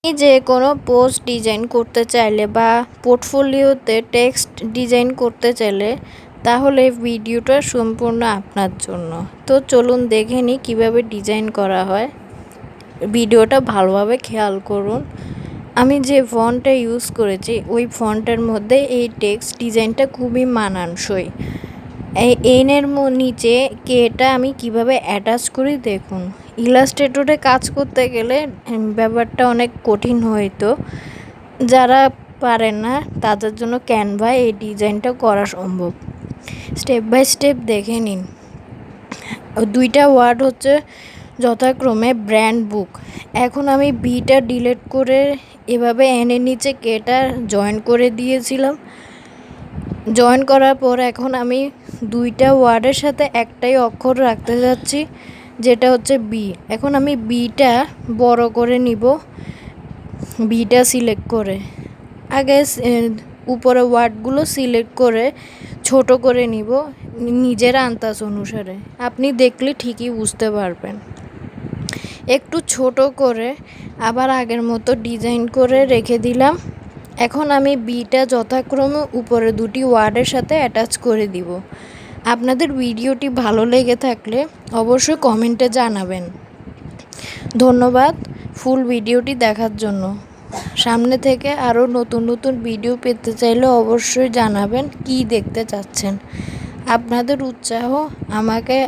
যে কোনো post design করতে চাইলে বা পোর্টফোলিওতে টেক্সট ডিজাইন করতে চাইলে তাহলে ভিডিওটা সম্পূর্ণ আপনার জন্য। তো চলুন দেখে নিই কীভাবে ডিজাইন করা হয়। ভিডিওটা ভালোভাবে খেয়াল করুন। আমি যে ফন্টটা ইউজ করেছি ওই ফন্টের মধ্যে এই টেক্সট ডিজাইনটা খুবই মানানসই। এই এনের নিচে কেটা আমি কিভাবে অ্যাটাচ করি দেখুন। ইলাস্ট্রেটরে কাজ করতে গেলে ব্যাপারটা অনেক কঠিন হইতো। যারা পারেন না তাদের জন্য ক্যানভায় এই ডিজাইনটা করা সম্ভব। স্টেপ বাই স্টেপ দেখে নিন। দুইটা ওয়ার্ড হচ্ছে যথাক্রমে ব্র্যান্ড বুক। এখন আমি বিটা ডিলিট করে এভাবে এনের নিচে কেটা জয়েন করে দিয়েছিলাম। জয়েন করার পর এখন আমি দুইটা ওয়ার্ডের সাথে একটাই অক্ষর রাখতে যাচ্ছি, যেটা হচ্ছে বি। এখন আমি বিটা বড় করে নিব। বিটা সিলেক্ট করে আগে উপরে ওয়ার্ডগুলো সিলেক্ট করে ছোট করে নিব নিজের আন্দাজ অনুসারে। আপনি দেখলে ঠিকই বুঝতে পারবেন। একটু ছোট করে আবার আগের মতো ডিজাইন করে রেখে দিলাম। এখন আমি বিটা যথাক্রমে উপরে দুটি ওয়ার্ডের সাথে অ্যাটাচ করে দিব। আপনাদের ভিডিওটি ভালো লেগে থাকলে অবশ্যই কমেন্টে জানাবেন। ধন্যবাদ ফুল ভিডিওটি দেখার জন্য। সামনে থেকে আরও নতুন নতুন ভিডিও পেতে চাইলে অবশ্যই জানাবেন কি দেখতে চাচ্ছেন। আপনাদের উৎসাহ আমাকে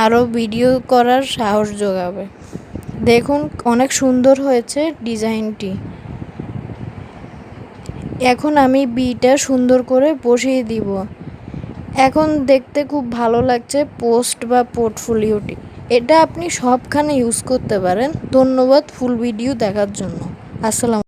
আরও ভিডিও করার সাহস যোগাবে। দেখুন অনেক সুন্দর হয়েছে ডিজাইনটি। এখন আমি বিটা সুন্দর করে বসিয়ে দিব। এখন দেখতে খুব ভালো লাগছে পোস্ট বা পোর্টফোলিওটি। এটা আপনি সবখানে ইউজ করতে পারেন। ধন্যবাদ ফুল ভিডিও দেখার জন্য। আসসালামু